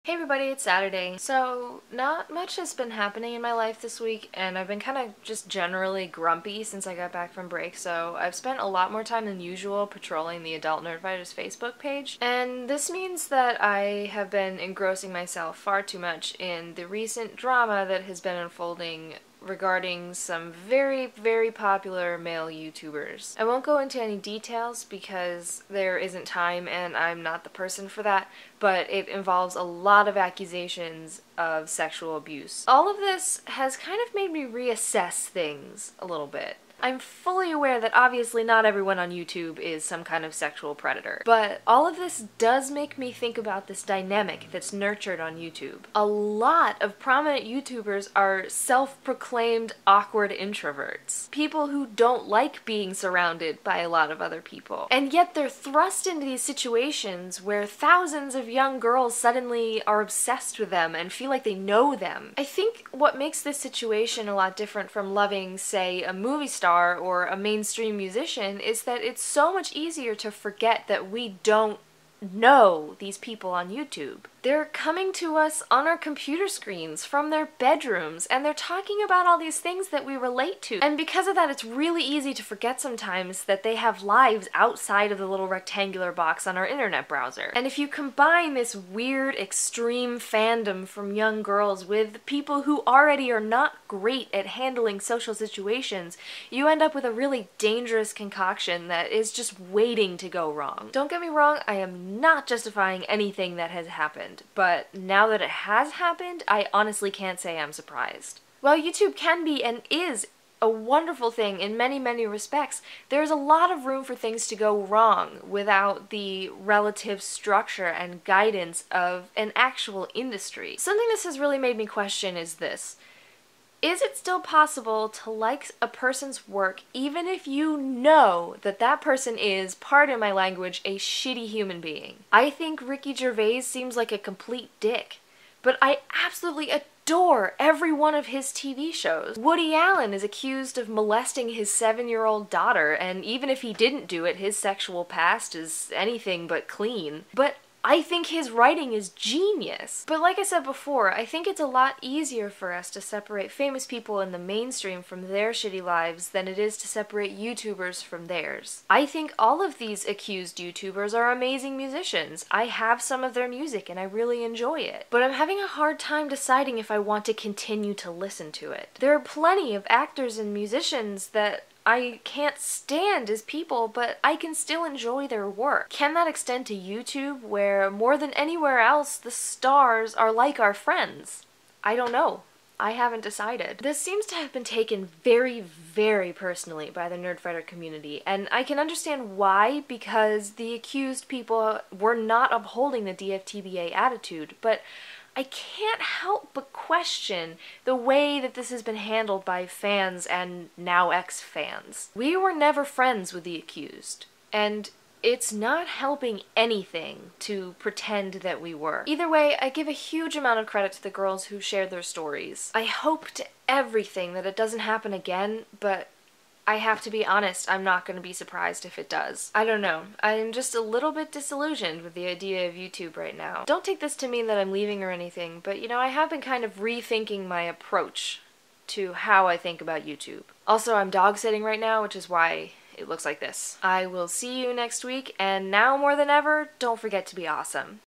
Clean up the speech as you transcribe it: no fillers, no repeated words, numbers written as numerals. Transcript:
Hey everybody, it's Saturday. So, not much has been happening in my life this week, and I've been kind of just generally grumpy since I got back from break, so I've spent a lot more time than usual patrolling the Adult Nerdfighters Facebook page, and this means that I have been engrossing myself far too much in the recent drama that has been unfolding regarding some very, very popular male YouTubers. I won't go into any details because there isn't time and I'm not the person for that, but it involves a lot of accusations of sexual abuse. All of this has kind of made me reassess things a little bit. I'm fully aware that obviously not everyone on YouTube is some kind of sexual predator, but all of this does make me think about this dynamic that's nurtured on YouTube. A lot of prominent YouTubers are self-proclaimed awkward introverts. People who don't like being surrounded by a lot of other people. And yet they're thrust into these situations where thousands of young girls suddenly are obsessed with them and feel like they know them. I think what makes this situation a lot different from loving, say, a movie star or a mainstream musician is that it's so much easier to forget that we don't know these people on YouTube. They're coming to us on our computer screens from their bedrooms, and they're talking about all these things that we relate to. And because of that, it's really easy to forget sometimes that they have lives outside of the little rectangular box on our internet browser. And if you combine this weird, extreme fandom from young girls with people who already are not great at handling social situations, you end up with a really dangerous concoction that is just waiting to go wrong. Don't get me wrong, I am not justifying anything that has happened. But now that it has happened, I honestly can't say I'm surprised. While YouTube can be and is a wonderful thing in many, many respects, there's a lot of room for things to go wrong without the relative structure and guidance of an actual industry. Something this has really made me question is this. Is it still possible to like a person's work even if you know that that person is, pardon my language, a shitty human being? I think Ricky Gervais seems like a complete dick, but I absolutely adore every one of his TV shows. Woody Allen is accused of molesting his 7-year-old daughter, and even if he didn't do it, his sexual past is anything but clean. But I think his writing is genius. But like I said before, I think it's a lot easier for us to separate famous people in the mainstream from their shitty lives than it is to separate YouTubers from theirs. I think all of these accused YouTubers are amazing musicians. I have some of their music and I really enjoy it. But I'm having a hard time deciding if I want to continue to listen to it. There are plenty of actors and musicians that I can't stand as people, but I can still enjoy their work. Can that extend to YouTube, where more than anywhere else, the stars are like our friends? I don't know. I haven't decided. This seems to have been taken very, very personally by the Nerdfighter community, and I can understand why, because the accused people were not upholding the DFTBA attitude, but I can't help but question the way that this has been handled by fans and now ex-fans. We were never friends with the accused, and it's not helping anything to pretend that we were. Either way, I give a huge amount of credit to the girls who shared their stories. I hope to everything that it doesn't happen again, but I have to be honest, I'm not going to be surprised if it does. I don't know. I'm just a little bit disillusioned with the idea of YouTube right now. Don't take this to mean that I'm leaving or anything, but you know, I have been kind of rethinking my approach to how I think about YouTube. Also, I'm dog sitting right now, which is why it looks like this. I will see you next week, and now more than ever, don't forget to be awesome.